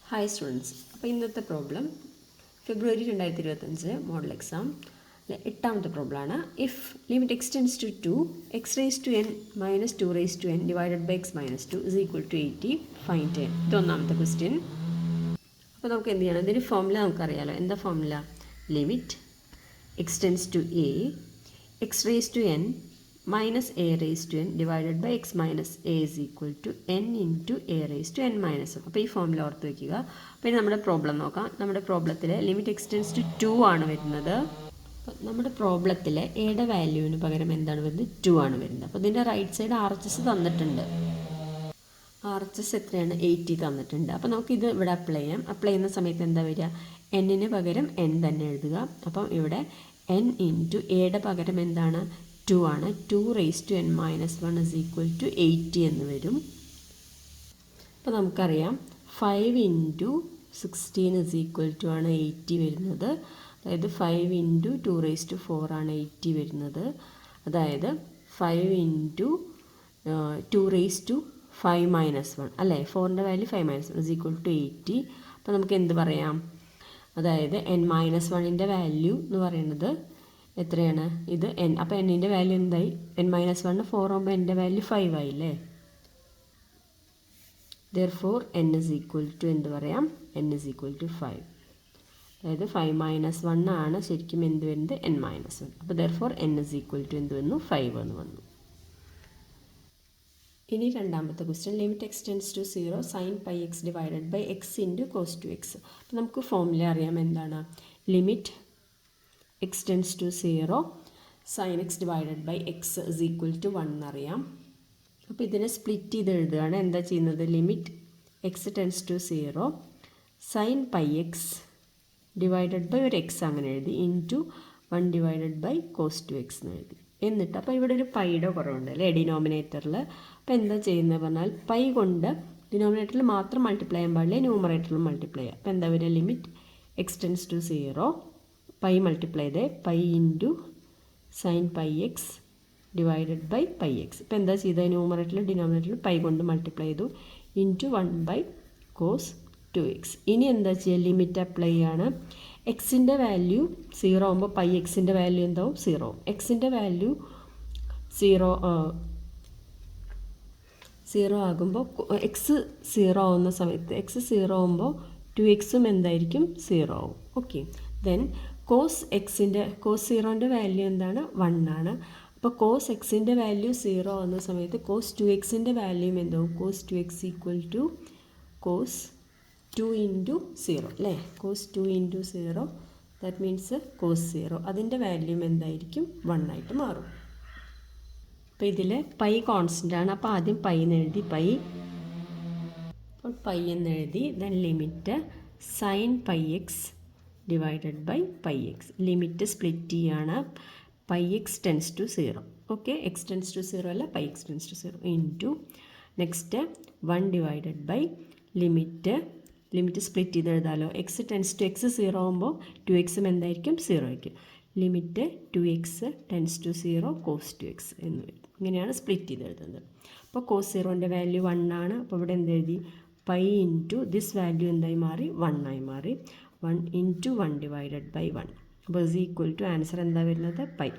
Hi students, അപ്പോൾ ഇന്നത്തെ problem ഫെബ്രുവരി 2025 model exam എട്ടാമത്തെ പ്രോബ്ലമാണ്. If limit X tends to 2 X raise to N minus 2 raise to N divided by X minus 2 is equal to 80 find N. ഇത് ഒന്നാമത്തെ question. അപ്പോൾ നമുക്ക് എന്ത് ചെയ്യണം? ഇതിൻ്റെ ഫോർമുല നമുക്കറിയാലോ. എന്താ formula? Limit X tends to a x raise to N minus a raise to N divided by X minus a is equal to n into a raise to N minus 1. അപ്പോൾ ഈ formula ഓർത്ത് വയ്ക്കുക. അപ്പോൾ ഇനി നമ്മുടെ problem നോക്കാം. നമ്മുടെ പ്രോബ്ലത്തിൽ limit X tends to 2 ആണ് വരുന്നത്. അപ്പോൾ നമ്മുടെ പ്രോബ്ലത്തിൽ എയുടെ വാല്യൂവിന് പകരം എന്താണ് വരുന്നത്? 2 ആണ് വരുന്നത്. അപ്പോൾ ഇതിൻ്റെ right side R H S തന്നിട്ടുണ്ട്. ആർ എച്ച് എസ് എത്രയാണ്? 80 തന്നിട്ടുണ്ട്. അപ്പോൾ നമുക്കിത് ഇവിടെ അപ്ലൈ ചെയ്യാം. അപ്ലൈ ചെയ്യുന്ന സമയത്ത് എന്താ വരിക? എന്നിന് പകരം എൻ തന്നെ എഴുതുക. അപ്പം ഇവിടെ എൻ ഇൻറ്റു എയുടെ പകരം എന്താണ്? 2 ആണ്. 2 raise to N minus 1 is equal to 80 എന്ന് വരും. അപ്പോൾ നമുക്കറിയാം 5 ഇൻറ്റു 16 ഇസ് ഈക്വൽ ടു ആണ് 80 വരുന്നത്. അതായത് 5 ഇൻറ്റു 2 റേസ് ടു 4 ആണ് 80 വരുന്നത്. അതായത് 5 ഇൻറ്റു 2 റേസ് ടു 5 മൈനസ് 1 അല്ലേ? 4ൻ്റെ value 5 minus 1 is equal to 80. അപ്പോൾ നമുക്ക് എന്ത് പറയാം? അതായത് എൻ മൈനസ് 1ൻ്റെ വാല്യൂ എന്ന് പറയുന്നത് എത്രയാണ്? ഇത് എൻ. അപ്പോൾ എന്നിൻ്റെ വാല്യൂ എന്തായി? എൻ മൈനസ് 1 4 ആകുമ്പോൾ എൻ്റെ വാല്യൂ 5 ആയില്ലേ? Therefore n is equal to എന്ത് പറയാം? N is equal to 5. അതായത് 5 മൈനസ് 1 ആണ് ശരിക്കും എന്ത് വരുന്നത്? N minus 1. അപ്പോൾ therefore n is equal to എന്ത് വന്നു? 5 എന്ന് വന്നു. ഇനി രണ്ടാമത്തെ question. Limit X tends to 0 sine pi X divided by x into cos two x. അപ്പോൾ നമുക്ക് ഫോർമുല അറിയാം. എന്താണ്? Limit X tends to 0 sine x divided by X is equal to 1 എന്നറിയാം. അപ്പോൾ ഇതിനെ സ്പ്ലിറ്റ് ചെയ്ത് എഴുതുകയാണ്. എന്താ ചെയ്യുന്നത്? Limit X tends to 0 sine pi X divided by ഒരു എക്സ് അങ്ങനെ എഴുതി into 1 divided by cos two x എന്ന് എഴുതി. എന്നിട്ട് അപ്പോൾ ഇവിടെ ഒരു പൈയുടെ കുറവുണ്ട് അല്ലേ ഡിനോമിനേറ്ററിൽ. അപ്പോൾ എന്താ ചെയ്യുന്നത് പറഞ്ഞാൽ പൈ കൊണ്ട് ഡിനോമിനേറ്ററിൽ മാത്രം മൾട്ടിപ്ലൈ ചെയ്യാൻ പാടില്ല, ന്യൂമറേറ്ററിലും മൾട്ടിപ്ലൈ ചെയ്യാം. അപ്പോൾ എന്താ വരിക? Limit X tends to 0 pi multiply ചെയ്തേ pi into sine pi X divided by pi X. ഇപ്പോൾ എന്താ ചെയ്തത്? ന്യൂമറേറ്ററിലും ഡിനോമിനേറ്ററിലും പൈ കൊണ്ട് മൾട്ടിപ്ലൈ ചെയ്തു ഇൻറ്റു 1 ബൈ കോസ് 2x. ഇനി എന്താ ചെയ്യുക? ലിമിറ്റ് അപ്ലൈ ചെയ്യാണ്. എക്സിൻ്റെ വാല്യൂ 0 ആകുമ്പോൾ പൈ എക്സിൻ്റെ വാല്യൂ എന്താവും? 0. എക്സിൻ്റെ വാല്യൂ 0 ആകുമ്പോൾ എക്സ് 0 ആവുന്ന സമയത്ത് എക്സ് 0 ആകുമ്പോൾ 2xും എന്തായിരിക്കും? 0 ആവും. ഓക്കെ. ദെൻ കോസ് 0ൻ്റെ വാല്യൂ എന്താണ്? 1 ആണ്. അപ്പോൾ കോസ് എക്സിൻ്റെ വാല്യൂ 0 ആവുന്ന സമയത്ത് കോസ് 2xൻ്റെ വാല്യൂം എന്താവും? Cos 2x equal to cos 2 into 0 അല്ലേ? Cos 2 into 0 that means cos 0. അതിൻ്റെ വാല്യൂം എന്തായിരിക്കും? 1 ആയിട്ട് മാറും. അപ്പോൾ ഇതിൽ പൈ കോൺസ്റ്റൻ്റ് ആണ്. അപ്പോൾ ആദ്യം പൈ എന്ന് എഴുതി. അപ്പോൾ പൈ എന്ന് എഴുതി. Then limit sine pi X divided by pi X. Limit split ചെയ്യാണ്. Pi X tends to 0. Okay. X tends to 0 അല്ല, pi X tends to 0 into next 1 divided by limit split ചെയ്ത് എഴുതാമല്ലോ. X tends to X 0 ആകുമ്പോൾ 2xും എന്തായിരിക്കും? 0 ആയിരിക്കും. Limit 2x tense to 0 cos 2x എന്ന് വരും. ഇങ്ങനെയാണ് സ്പ്ലിറ്റ് ചെയ്ത് എഴുതുന്നത്. അപ്പോൾ കോസ് 0ൻ്റെ വാല്യൂ 1 ആണ്. അപ്പോൾ ഇവിടെ എന്തെഴുതി? പൈ ഇൻറ്റു ദിസ് വാല്യൂ എന്തായി മാറി? 1 ആയി മാറി. 1 ഇൻറ്റു 1 ഡിവൈഡഡ് ബൈ 1. അപ്പോൾ ഇസ് ഈക്വൽ ടു ആൻസർ എന്താ വരുന്നത്? പൈ.